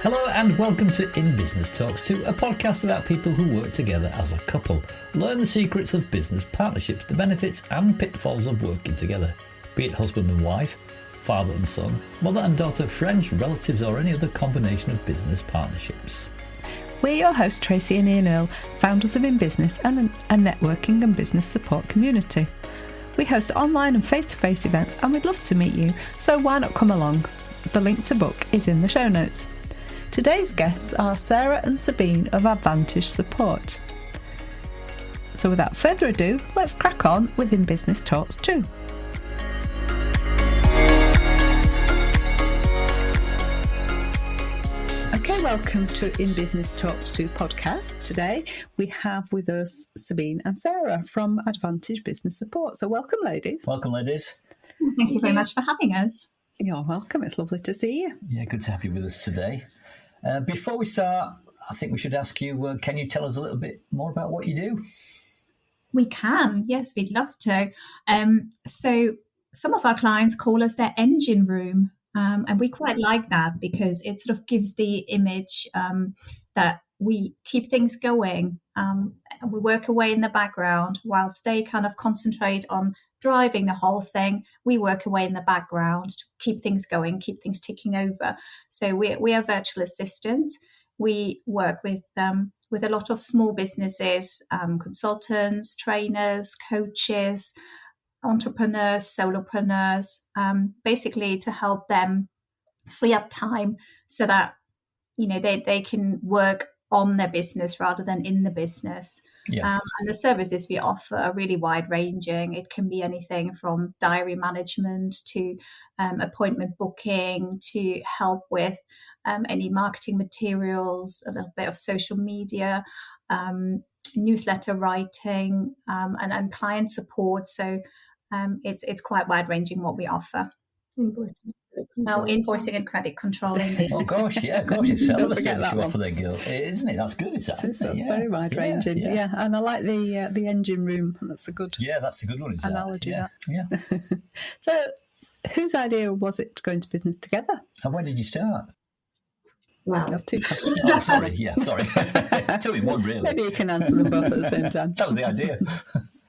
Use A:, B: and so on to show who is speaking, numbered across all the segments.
A: Hello and welcome to In Business Talks 2, a podcast about people who work together as a couple. Learn the secrets of business partnerships, the benefits and pitfalls of working together, be it husband and wife, father and son, mother and daughter, friends, relatives or any other combination of business partnerships.
B: We're your hosts, Tracy and Ian Earle, founders of In Business and a networking and business support community. We host online and face-to-face events and we'd love to meet you, so why not come along? The link to book is in the show notes. Today's guests are Sarah and Sabine of Advantage Support. So without further ado, let's crack on with In Business Talks 2. Okay, welcome to In Business Talks 2 podcast. Today we have with us Sabine and Sarah from Advantage Business Support. So welcome, ladies.
A: Welcome, ladies.
C: Thank you very much for having us.
B: You're welcome. It's lovely to see you.
A: Yeah, good to have you with us today. Before we start, I think we should ask you, can you tell us a little bit more about what you do?
C: We can. Yes, we'd love to. So some of our clients call us their engine room. And we quite like that because it sort of gives the image that we keep things going. And we work away in the background whilst they kind of concentrate on driving the whole thing. We work away in the background to keep things going, keep things ticking over. So we are virtual assistants. We work with a lot of small businesses, consultants, trainers, coaches, entrepreneurs, solopreneurs, basically to help them free up time so that, you know, they can work on their business rather than in the business. Yeah. And the services we offer are really wide ranging. It can be anything from diary management to appointment booking to help with any marketing materials, a little bit of social media, newsletter writing, and client support. So it's quite wide ranging what we offer. Invoicing and credit control. Indeed.
A: Oh gosh, it's a hell of a service you offer there, girl, isn't it? That's good. It's
B: very wide ranging. Yeah, and I like the engine room. That's a good.
A: Yeah, that's a good one.
B: Analogy.
A: Yeah.
B: So, whose idea was it to go into business together?
A: And when did you start?
C: Wow,
B: that's two questions.
A: Oh, sorry. Two in one, really.
B: Maybe you can answer them both at the same time.
A: That was the idea.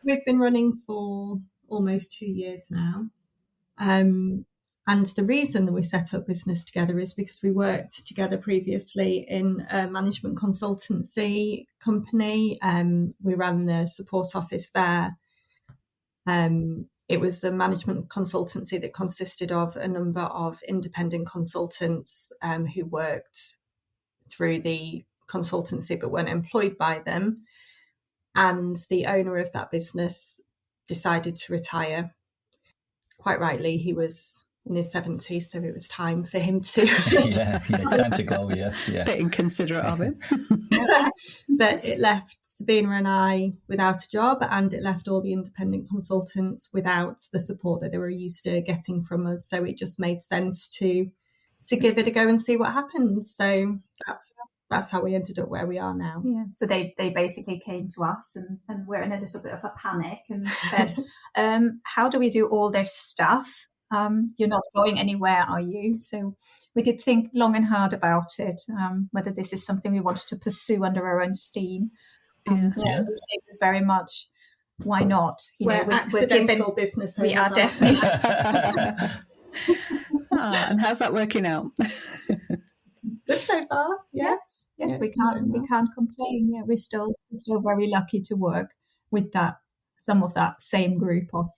D: We've been running for almost 2 years now. And the reason that we set up business together is because we worked together previously in a management consultancy company. We ran the support office there. It was a management consultancy that consisted of a number of independent consultants who worked through the consultancy but weren't employed by them. And the owner of that business decided to retire. Quite rightly, he was in his 70s, so it was time for him to...
A: yeah, time to go, yeah.
B: Bit inconsiderate of him.
D: But it left Sabine and I without a job, and it left all the independent consultants without the support that they were used to getting from us. So it just made sense to give it a go and see what happens. So that's how we ended up where we are now.
C: Yeah. So they basically came to us and we're in a little bit of a panic and said, how do we do all this stuff? You're not going anywhere, are you? So we did think long and hard about it, whether this is something we wanted to pursue under our own steam. It was very much, why not?
D: We're accidental business owners.
C: We are definitely.
B: And how's that working out?
D: Good so far. Yes,
C: we can't complain. Yeah, we're still very lucky to work with some of that same group of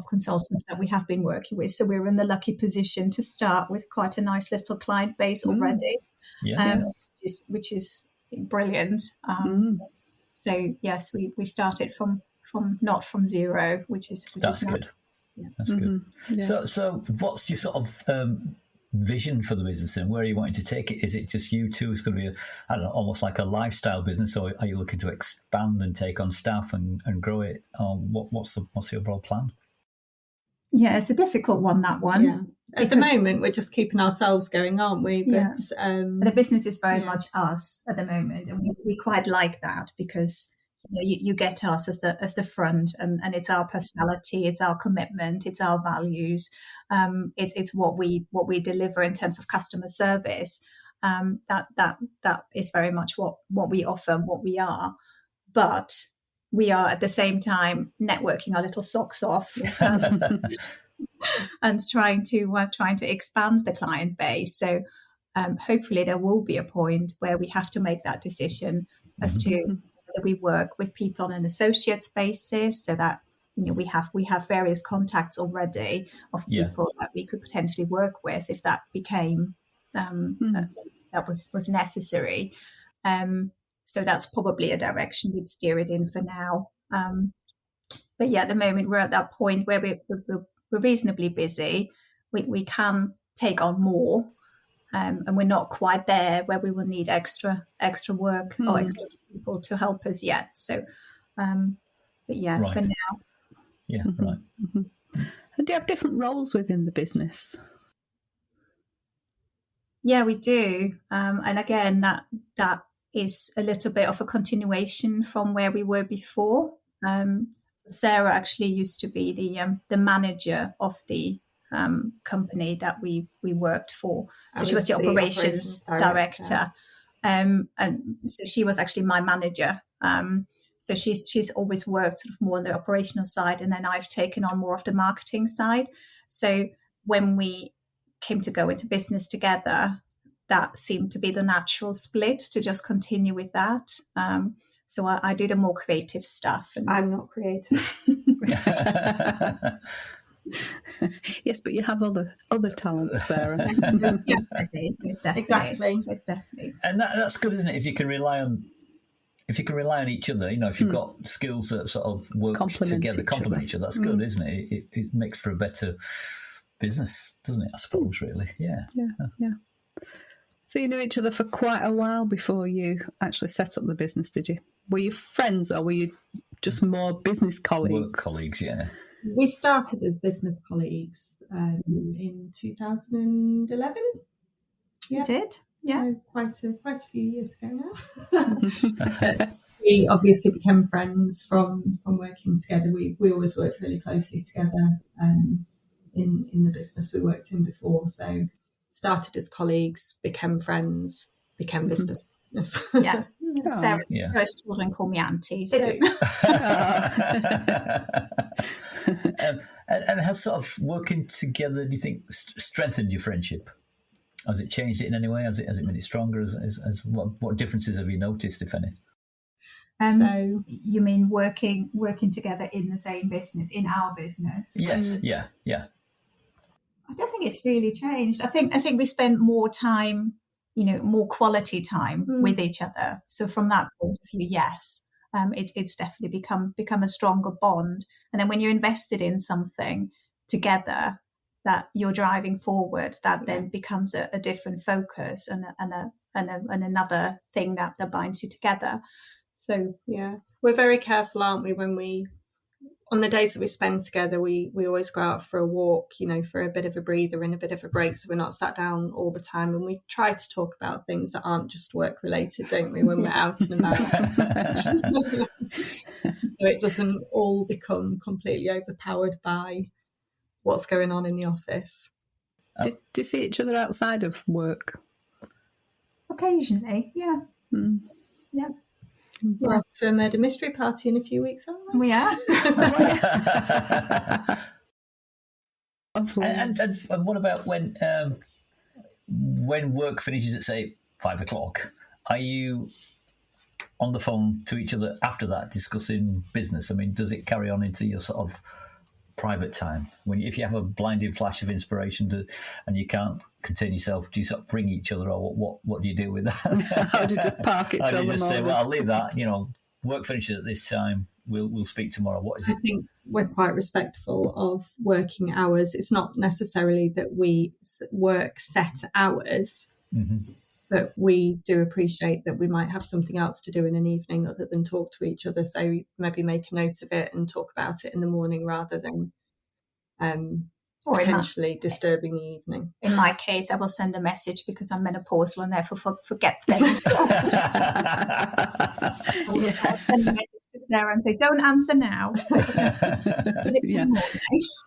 C: consultants that we have been working with. So we're in the lucky position to start with quite a nice little client base already, which is brilliant. So yes, we started from not from zero, which is
A: good. Yeah. That's good. Yeah. So what's your sort of vision for the business and where are you wanting to take it? Is it just you two? It's going to be almost like a lifestyle business, or are you looking to expand and take on staff and grow it? What's the overall plan?
C: Yeah, it's a difficult one, that one.
D: Yeah. At the moment, we're just keeping ourselves going, aren't we? But
C: the business is very much us at the moment, and we quite like that because you get us as the front, and it's our personality, it's our commitment, it's our values, it's what we deliver in terms of customer service. That is very much what we offer and what we are. But we are at the same time networking our little socks off and trying to expand the client base. So hopefully there will be a point where we have to make that decision as to whether we work with people on an associates basis, so that we have various contacts already of people that we could potentially work with if that became that was necessary. So that's probably a direction we'd steer it in for now. But yeah, at the moment we're at that point where we're reasonably busy. We can take on more, and we're not quite there where we will need extra work or extra people to help us yet. So, but yeah, for now.
A: Yeah, right.
B: And do you have different roles within the business?
C: Yeah, we do. And again, that is a little bit of a continuation from where we were before. Sarah actually used to be the manager of the company that we worked for. So she was the operations director. And so she was actually my manager. So she's always worked sort of more on the operational side, and then I've taken on more of the marketing side. So when we came to go into business together, that seemed to be the natural split to just continue with that. So I do the more creative stuff. And
D: I'm not creative.
B: Yes, but you have other talents, Sarah.
C: Yes, definitely.
D: Exactly.
C: It's definitely.
A: And that's good, isn't it? If you can rely on each other, if you've got skills that sort of work together, complement each other, that's good, isn't it? It makes for a better business, doesn't it? I suppose, really. Yeah.
B: So you knew each other for quite a while before you actually set up the business, did you? Were you friends, or were you just more business colleagues?
A: Work colleagues, yeah.
D: We started as business colleagues in 2011.
C: You did? Yeah.
D: So quite a few years ago now. We obviously became friends from working together. We always worked really closely together in the business we worked in before. So started as colleagues, became friends, became business partners.
C: Yeah. Sarah's first children call me auntie. So.
D: They do.
A: And has sort of working together, do you think, strengthened your friendship? Has it changed it in any way? Has it made it stronger? As what differences have you noticed, if any?
C: So you mean working together in the same business, in our business?
A: Yes, yeah.
C: I don't think it's really changed. I think we spend more time, more quality time with each other. So from that point of view, yes, it's definitely become a stronger bond. And then when you're invested in something together that you're driving forward, that then becomes a different focus and another thing that binds you together. So
D: yeah, we're very careful, aren't we, when on the days that we spend together, we always go out for a walk, for a bit of a breather and a bit of a break, so we're not sat down all the time. And we try to talk about things that aren't just work related, don't we, when we're out and about. So it doesn't all become completely overpowered by what's going on in the office.
B: Do you see each other outside of work?
C: Occasionally, yeah. Yeah.
D: We're off to a murder mystery party in a few weeks, aren't we?
C: We are.
A: And what about when work finishes at, say, 5:00? Are you on the phone to each other after that discussing business? I mean, does it carry on into your sort of private time? If you have a blinding flash of inspiration and you can't contain yourself, do you sort of bring each other, or what do you do with that?
B: How do you just park it?
A: How do you just say, well, I'll leave that, work finishes at this time, we'll speak tomorrow? What is it?
D: I think we're quite respectful of working hours. It's not necessarily that we work set hours, but we do appreciate that we might have something else to do in an evening other than talk to each other. So maybe make a note of it and talk about it in the morning rather than potentially disturbing the evening.
C: In my case, I will send a message because I'm menopausal and therefore forget things. I'll send a message to Sarah and say, don't answer now.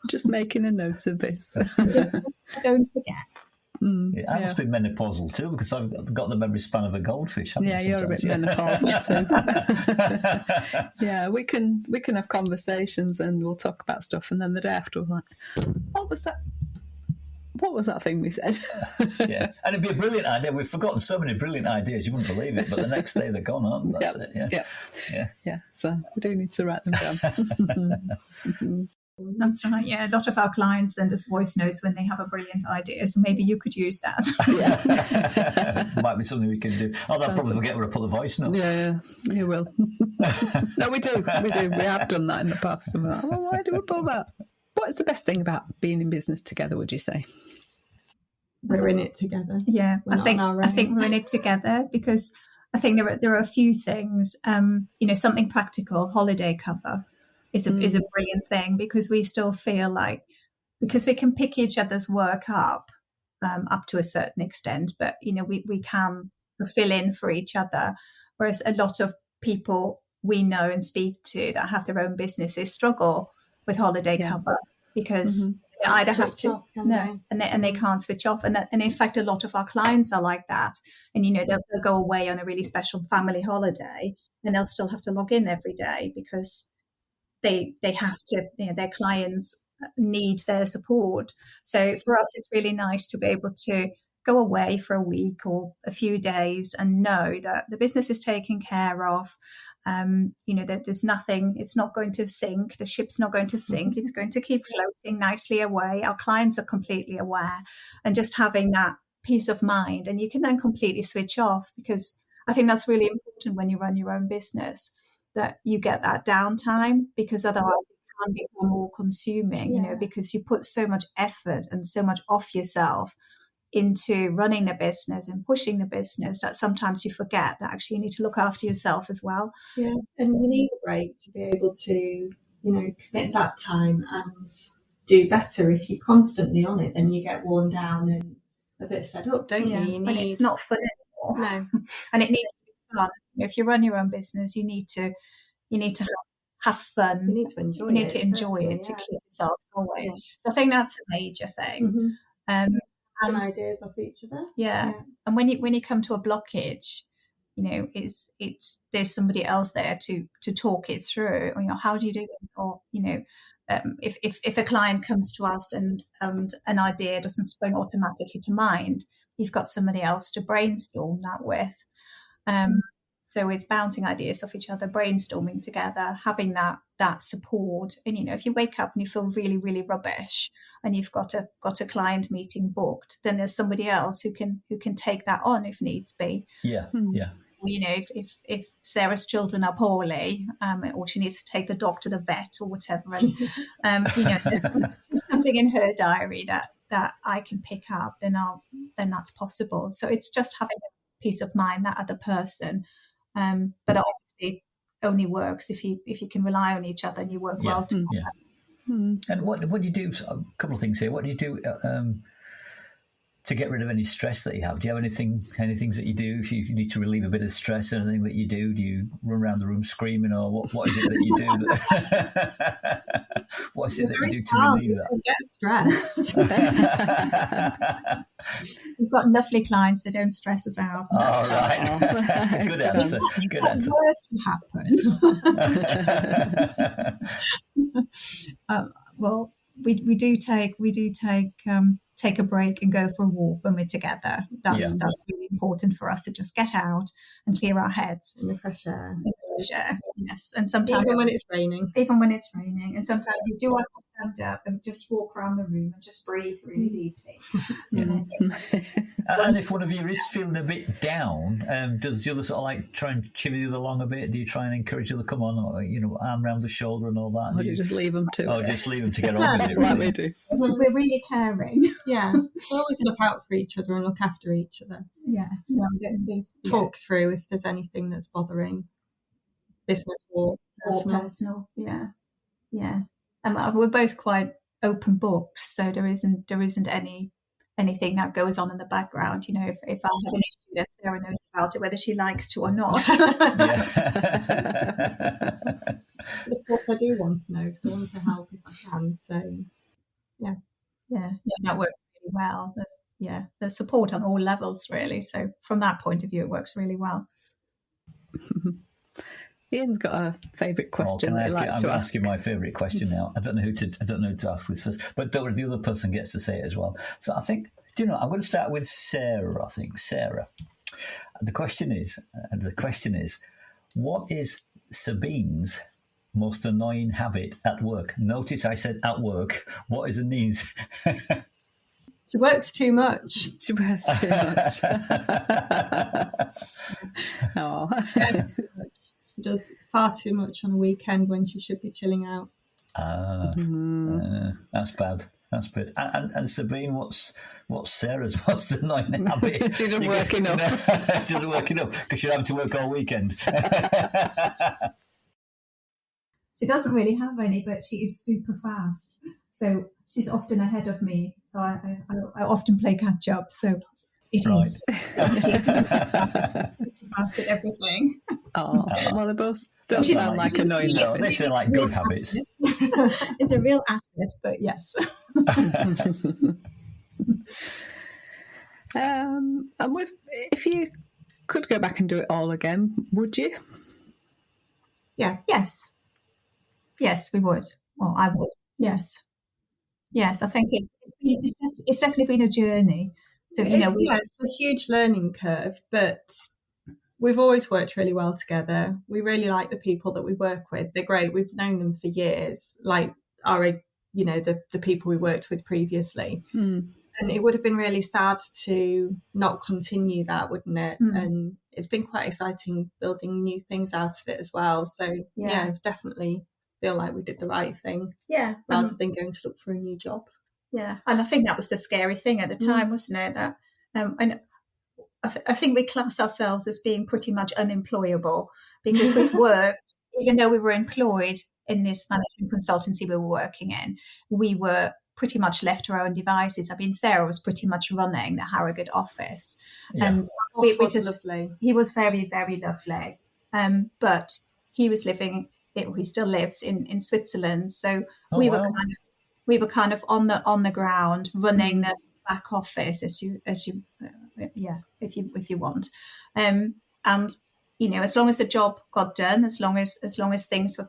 B: Just making a note of this.
C: just don't forget.
A: Yeah, I must be menopausal too, because I've got the memory span of a goldfish.
B: Yeah, you're a bit menopausal too. Yeah, we can have conversations and we'll talk about stuff, and then the day after we're like, what was that? What was that thing we said?
A: Yeah, and it'd be a brilliant idea. We've forgotten so many brilliant ideas, you wouldn't believe it. But the next day they're gone, aren't they? That's it. Yeah.
B: So we do need to write them down.
C: That's right. Yeah, a lot of our clients send us voice notes when they have a brilliant idea. So maybe you could use that.
A: Might be something we can do. Although I'll probably forget where I put the voice note.
B: Yeah, you will. No, we do. We have done that in the past. And we're like, why do we pull that? What is the best thing about being in business together, would you say?
D: We're in it together.
C: Yeah, I think we're in it together because I think there are a few things. Something practical, holiday cover is a brilliant thing, because we still feel like, because we can pick each other's work up to a certain extent, but we can fill in for each other. Whereas a lot of people we know and speak to that have their own businesses struggle with holiday cover, because they either have to and they can't switch off, and in fact a lot of our clients are like that, and they'll go away on a really special family holiday and they'll still have to log in every day because they have to, their clients need their support. So for us it's really nice to be able to go away for a week or a few days and know that the business is taken care of. That there's nothing, it's not going to sink, the ship's not going to sink, it's going to keep floating nicely away. Our clients are completely aware, and just having that peace of mind, and you can then completely switch off, because I think that's really important when you run your own business, that you get that downtime, because otherwise it can become more consuming, because you put so much effort and so much off yourself into running the business and pushing the business that sometimes you forget that actually you need to look after yourself as well.
D: Yeah, and you need a break to be able to, commit that time and do better. If you're constantly on it, then you get worn down and a bit fed up, don't you?
C: And it's not fun anymore.
D: No.
C: And it needs to be fun. If you run your own business, you need to have fun.
D: You need to enjoy it.
C: You need to enjoy it to keep yourself going. Yeah. So I think that's a major thing.
D: And ideas off each other.
C: Yeah. And when you come to a blockage, it's there's somebody else there to talk it through. Or, how do you do this? Or if a client comes to us and an idea doesn't spring automatically to mind, you've got somebody else to brainstorm that with. So it's bouncing ideas off each other, brainstorming together, having that support. And if you wake up and you feel really, really rubbish, and you've got a client meeting booked, then there's somebody else who can take that on if needs be.
A: Yeah.
C: If Sarah's children are poorly, or she needs to take the dog to the vet or whatever, and there's something in her diary that I can pick up, then that's possible. So it's just having a peace of mind, that other person. But it obviously only works if you can rely on each other and you work well together.
A: Yeah. And what do you do? A couple of things here. What do you do to get rid of any stress that you have? Do you have any things that you do if you need to relieve a bit of stress? Anything that you do? Do you run around the room screaming, or what is it that you do? What is it that you do to relieve that?
D: Get stressed.
C: We've got lovely clients that don't stress us out.
A: All right. Good answer. Good answer.
C: Were to happen. Well, we do take a break and go for a walk when we're together. That's really important for us, to just get out and clear our heads
D: in the fresh air.
C: Yes, and sometimes
D: even when it's raining,
C: and sometimes you do have to stand up and just walk around the room and just breathe really deeply.
A: And if one of you is feeling a bit down, does the other sort of try and chivvy the other along a bit? Do you try and encourage the other, come on, or arm around the shoulder and all that?
B: Or do you just leave them to?
A: Oh, just leave them to get on with it.
B: Like we do.
C: We're really caring.
D: Yeah, we always look out for each other and look after each other.
C: Yeah,
D: talk through if there's anything that's bothering business or
C: personal. Yeah. And we're both quite open books, so there isn't anything that goes on in the background. If I have an issue, that Sarah knows about it, whether she likes to or not.
D: But of course, I do want to know, because I want to help if I can. So, yeah,
C: that works really well. there's support on all levels, really. So from that point of view, it works really well.
B: Ian's got a favourite question that he likes to ask.
A: I'm asking my favourite question now. I don't know who to ask this first, but don't worry, the other person gets to say it as well. So I think, I'm going to start with Sarah. I think Sarah. The question is, what is Sabine's most annoying habit at work? Notice I said at work. What is it means?
D: She works too much.
B: She works too much. Oh.
D: Yes, too much. She does far too much on a weekend when she should be chilling out.
A: That's bad. That's bad. And Sabine, what's Sarah's most annoying habit?
B: She doesn't work enough.
A: She doesn't work enough because she's having to work all weekend.
C: She doesn't really have any, but she is super fast. So she's often ahead of me. So I often play catch up. So it is. She's super fast at everything.
B: Oh, well, they both don't sound like annoying habits.
A: They sound like good habits.
C: It's a real asset, but yes.
B: And if you could go back and do it all again, would you?
C: Yeah. Yes, we would. Well, I would. Yes. I think it's definitely been a journey. So
D: it's a huge learning curve, but we've always worked really well together. We really like the people that we work with. They're great. We've known them for years, like the people we worked with previously. And it would have been really sad to not continue that, wouldn't it? And it's been quite exciting building new things out of it as well. So definitely feel like we did the right thing.
C: Yeah.
D: Rather than going to look for a new job.
C: Yeah. And I think that was the scary thing at the time, wasn't it? That and I think we class ourselves as being pretty much unemployable because we've worked, even though we were employed in this management consultancy we were working in, we were pretty much left to our own devices. I mean, Sarah was pretty much running the Harrogate office. And
D: we just lovely.
C: He was very, very lovely. But he was living, he still lives in Switzerland. So we were kind of on the ground running the back office as you if you want. And as long as the job got done, as long as things were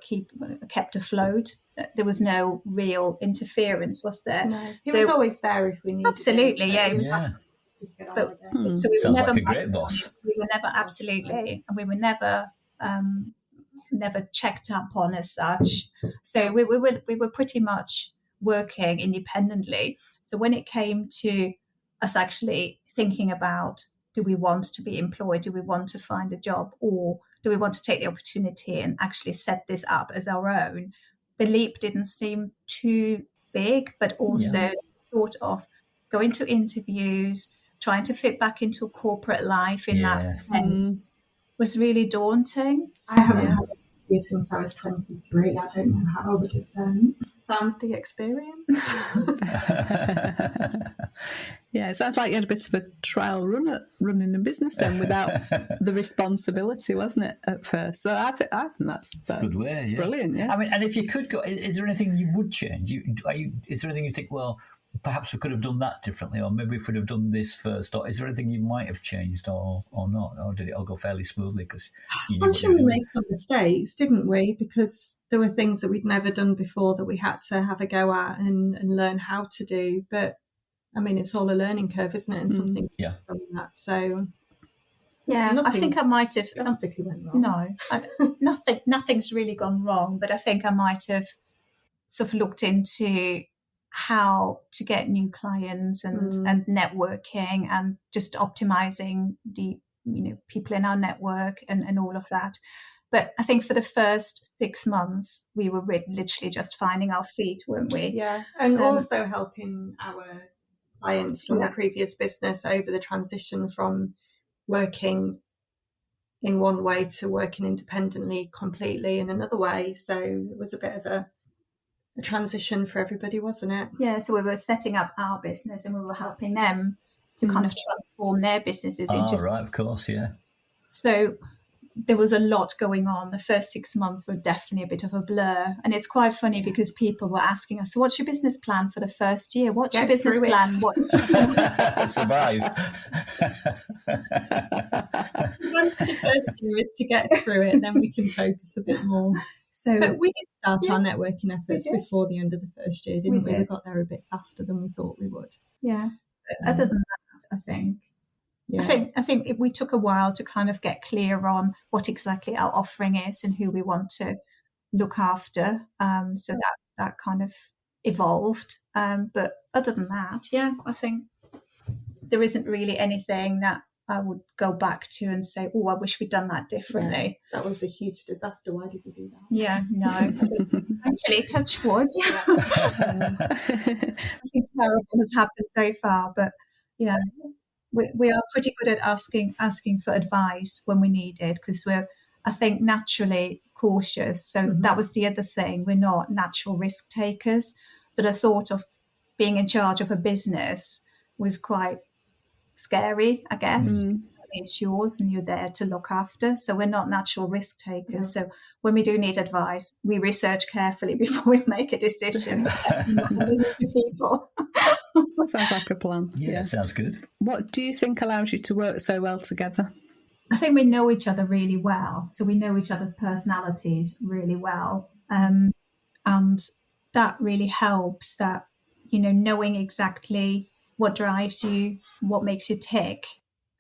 C: kept afloat, there was no real interference, was there?
D: No. He was always there if we needed.
C: Absolutely,
D: him.
C: He was.
D: Just get on with it.
C: So we
A: Sounds
C: were never
A: like a great boss.
C: We were never absolutely, and we were never checked up on as such. So we were pretty much working independently. So when it came to us actually thinking about, do we want to be employed? Do we want to find a job? Or do we want to take the opportunity and actually set this up as our own? The leap didn't seem too big, but also thought of going to interviews, trying to fit back into a corporate life in that sense was really daunting.
D: I haven't had it since I was 23. I don't know how I would have found the experience.
B: Yeah, it sounds like you had a bit of a trial run at running a business then without the responsibility, wasn't it, at first? So I think that's
A: a good way,
B: brilliant, yeah.
A: I mean, and if you could go, is there anything you would change? Is there anything you think, well, perhaps we could have done that differently, or maybe we could have done this first, or is there anything you might have changed or not? Or did it all go fairly smoothly? Because
D: I'm sure we made some mistakes, didn't we? Because there were things that we'd never done before that we had to have a go at and learn how to do. But I mean, it's all a learning curve, isn't it? And something from that. So
C: I think I might have
D: drastically went wrong.
C: No, nothing's really gone wrong. But I think I might have sort of looked into how to get new clients and networking and just optimizing the people in our network and all of that. But I think for the first 6 months we were literally just finding our feet, weren't we?
D: Yeah, and also helping our clients from the previous business over the transition from working in one way to working independently completely in another way. So it was a bit of a transition for everybody, wasn't it?
C: Yeah, so we were setting up our business and we were helping them to kind of transform their businesses into...
A: right, of course, yeah.
C: So there was a lot going on. The first 6 months were definitely a bit of a blur. And it's quite funny because people were asking us, so what's your business plan for the first year? What's your business plan?
A: Survive.
D: Once the first year is to get through it, then we can focus a bit more. But we did start our networking efforts before the end of the first year, didn't we? We got there a bit faster than we thought we would.
C: Yeah. Other than that, I think. Yeah. I think we took a while to kind of get clear on what exactly our offering is and who we want to look after. So that kind of evolved. But other than that, I think there isn't really anything that I would go back to and say, oh, I wish we'd done that differently.
D: Yeah, that was a huge disaster. Why did we do that?
C: Yeah, no. Actually, touch wood. Nothing terrible has happened so far, but yeah. We are pretty good at asking for advice when we need it, because we're, I think, naturally cautious. So that was the other thing. We're not natural risk takers. So the thought of being in charge of a business was quite scary, I guess. It's yours and you're there to look after. So we're not natural risk takers. So when we do need advice, we research carefully before we make a decision. People.
B: That sounds like a plan.
A: Yeah, sounds good.
B: What do you think allows you to work so well together?
C: I think we know each other really well. So we know each other's personalities really well. And that really helps, that, knowing exactly what drives you, what makes you tick,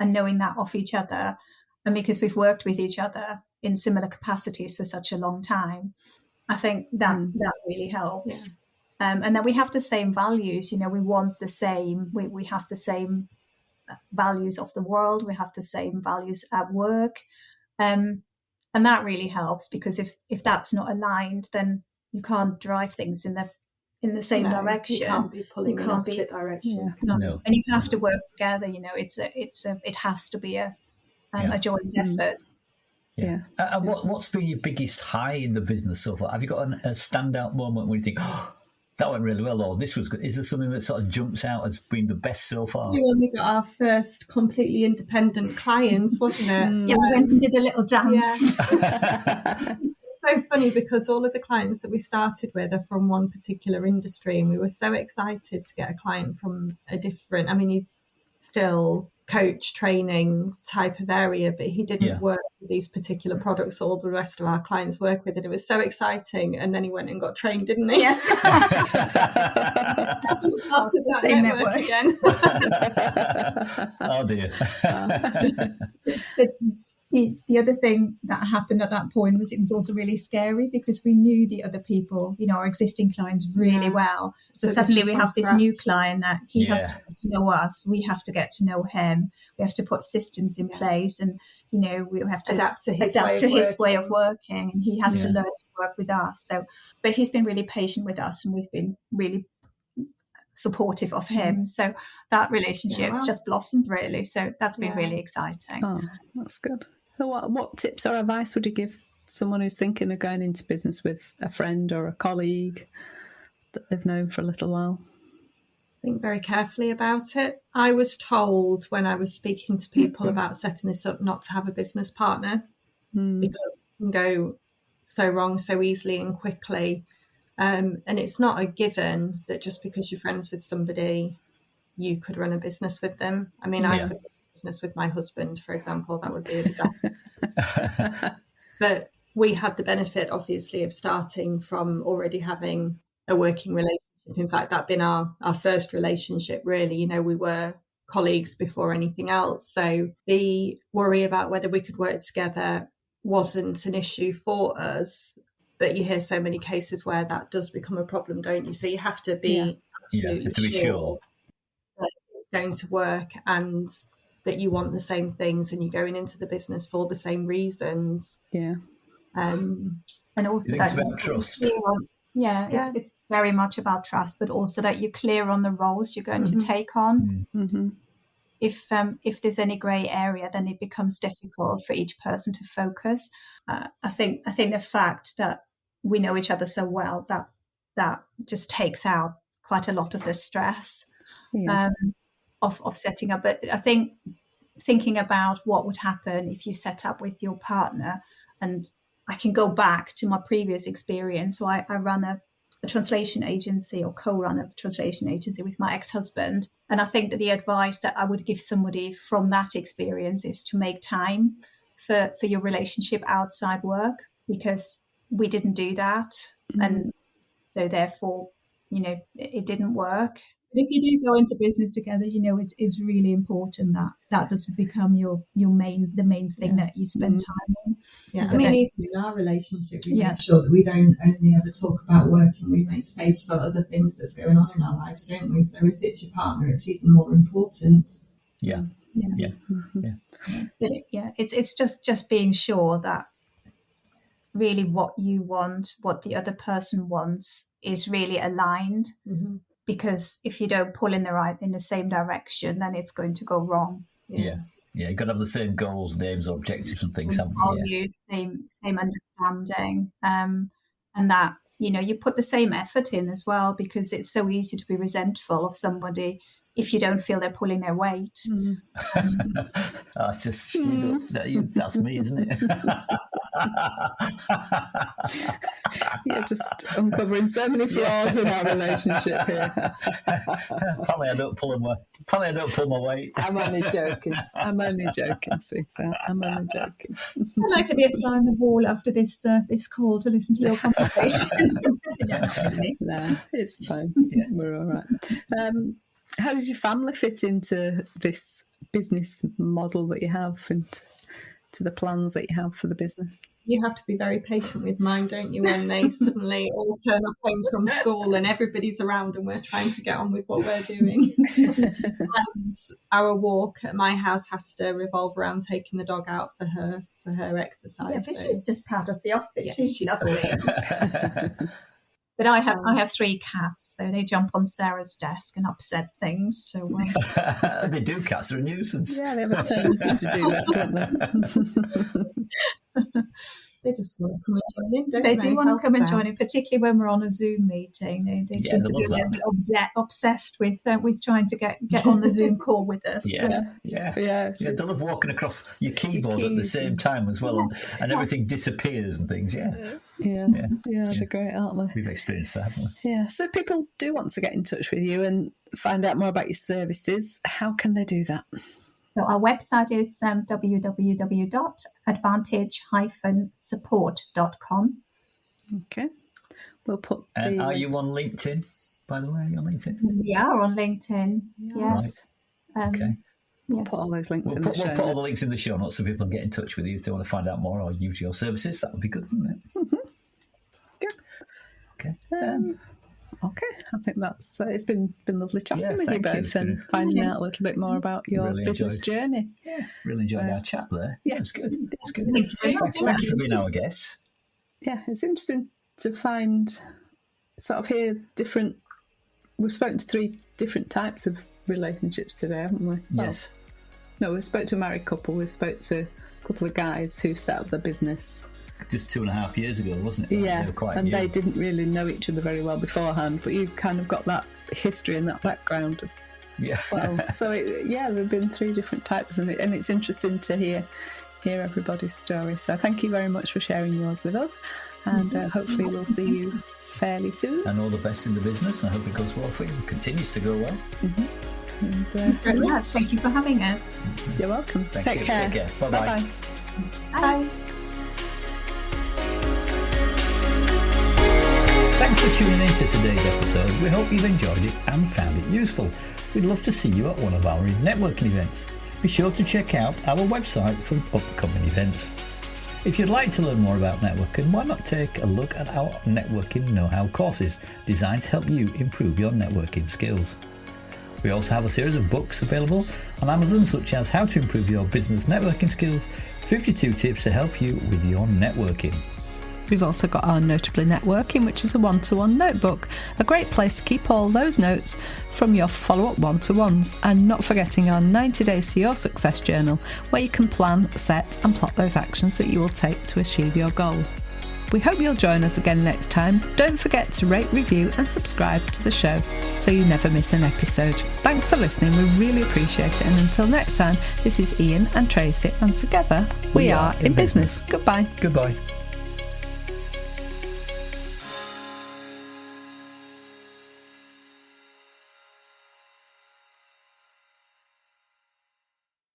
C: and knowing that off each other. And because we've worked with each other in similar capacities for such a long time, I think that really helps. Yeah. And then we have the same values, we want the same, we have the same values of the world, we have the same values at work. And that really helps, because if that's not aligned, then you can't drive things in the same direction.
D: You can't be pulling in opposite directions.
C: Yeah. No. And you have to work together, it has to be a joint effort.
A: Yeah. What's been your biggest high in the business so far? Have you got a standout moment where you think, oh, that went really well, or this was good? Is there something that sort of jumps out as being the best so far?
D: We only got our first completely independent clients, wasn't it?
C: Yeah, we went and did a little dance.
D: Yeah. So funny, because all of the clients that we started with are from one particular industry, and we were so excited to get a client from a different, he's still coach training type of area, but he didn't work with these particular products all the rest of our clients work with, and it was so exciting. And then he went and got trained, didn't he?
C: Yes.
D: That's part of the same network again.
A: Oh dear.
C: But the other thing that happened at that point was, it was also really scary, because we knew the other people, our existing clients really well. So suddenly we have this new client that he has to get to know us. We have to get to know him. We have to put systems in place, and we have to adapt to his way of working, and he has to learn to work with us. So, but he's been really patient with us, and we've been really supportive of him. So that relationship's just blossomed, really. So that's been really exciting.
B: Oh, that's good. So what tips or advice would you give someone who's thinking of going into business with a friend or a colleague that they've known for a little while?
D: Think very carefully about it. I was told when I was speaking to people about setting this up not to have a business partner, because it can go so wrong so easily and quickly. And it's not a given that just because you're friends with somebody, you could run a business with them. I could run a business with my husband, for example. That would be a disaster. But we had the benefit, obviously, of starting from already having a working relationship. In fact, that'd been our first relationship, really. We were colleagues before anything else. So the worry about whether we could work together wasn't an issue for us. But you hear so many cases where that does become a problem, don't you? So you have to be absolutely sure that it's going to work, and that you want the same things, and you're going into the business for the same reasons.
B: Yeah.
C: And also
A: it's about trust.
C: It's very much about trust, but also that you're clear on the roles you're going to take on.
B: Mm-hmm.
C: If there's any grey area, then it becomes difficult for each person to focus. I think the fact that we know each other so well, that just takes out quite a lot of the stress of setting up. But I think thinking about what would happen if you set up with your partner. And I can go back to my previous experience. So I run a translation agency, or co-run a translation agency with my ex-husband. And I think that the advice that I would give somebody from that experience is to make time for your relationship outside work, because we didn't do that. And so therefore, it didn't work. But if you do go into business together, it's really important that doesn't become the main thing that you spend time on.
D: Yeah, I mean, even in our relationship, we make sure that we don't only ever talk about work, and we make space for other things that's going on in our lives, don't we? So if it's your partner, it's even more important.
A: Yeah.
C: But it's just being sure that really what you want, what the other person wants, is really aligned.
D: Mm-hmm.
C: Because if you don't pull in the same direction, then it's going to go wrong.
A: Yeah. You've got to have the same goals, aims, objectives, and things.
C: Values, same understanding, and that you put the same effort in as well, because it's so easy to be resentful of somebody if you don't feel they're pulling their weight.
A: That's me, isn't it?
B: Just uncovering so many flaws in our relationship here.
A: Apparently I don't pull my weight.
B: I'm only joking, sweetheart. I'm only joking.
C: I'd like to be a fly on the wall after this call to listen to your conversation.
B: No, it's fine. We're all right. How does your family fit into this business model that you have, and to the plans that you have for the business?
D: You have to be very patient with mine, don't you, when they suddenly all turn up home from school and everybody's around and we're trying to get on with what we're doing. And our walk at my house has to revolve around taking the dog out for her exercise.
C: Yeah, but she's just proud of the office.
D: Yeah,
C: she's lovely. But I have 3 cats, so they jump on Sarah's desk and upset things. So
A: they do. Cats are a nuisance.
B: Yeah, they have a tendency to do that, don't they?
D: They just want to come and join in, don't
C: they? They do want to come and join in, particularly when we're on a Zoom meeting. They seem to be a little bit obsessed with trying to get on the Zoom call with us.
A: Yeah. They love walking across your keyboard at the same time as well, and everything disappears and things. Yeah,
B: they're great, aren't they?
A: We've experienced that, haven't we?
B: Yeah. So if people do want to get in touch with you and find out more about your services, how can they do that?
C: So our website is www.advantage-support.com.
B: Okay. We'll put
A: And are you on LinkedIn, by the way? Are you on LinkedIn?
C: We are on LinkedIn, yes.
A: Right. Okay.
B: We'll put all those links in the show notes.
A: We'll put all the links in the show notes so people can get in touch with you if they want to find out more or use your services. That would be good, wouldn't it?
B: Mm-hmm.
A: Okay.
B: Okay, I think that's it's been lovely chatting with you
A: thank
B: both and finding out a little bit more about your business journey.
A: Yeah, really enjoyed our chat there. Yeah, it was good.
C: Thank
A: you for being our guests.
B: Yeah, it's interesting to hear different. We've spoken to 3 different types of relationships today, haven't we?
A: Yes.
B: No, we spoke to a married couple. We spoke to a couple of guys who set up their business
A: just 2.5 years ago, wasn't it?
B: Yeah, they didn't really know each other very well beforehand, but you kind of got that history and that background as well. So there've been 3 different types, and it's interesting to hear everybody's story. So thank you very much for sharing yours with us, and hopefully we'll see you fairly soon.
A: And all the best in the business, and I hope it goes well for you. It continues to go well.
C: And thank you for having us.
B: You're welcome. Take care.
A: Bye-bye.
C: Bye.
A: Thanks for tuning in to today's episode. We hope you've enjoyed it and found it useful. We'd love to see you at one of our networking events. Be sure to check out our website for upcoming events. If you'd like to learn more about networking, why not take a look at our networking know-how courses designed to help you improve your networking skills. We also have a series of books available on Amazon, such as How to Improve Your Business Networking Skills, 52 Tips to Help You with Your Networking.
B: We've also got our Notably Networking, which is a one-to-one notebook, a great place to keep all those notes from your follow-up one-to-ones, and not forgetting our 90 Days to Your Success journal, where you can plan, set and plot those actions that you will take to achieve your goals. We hope you'll join us again next time. Don't forget to rate, review and subscribe to the show so you never miss an episode. Thanks for listening, we really appreciate it, and until next time, this is Ian and Tracy, and together we are in business. Goodbye.
A: Goodbye.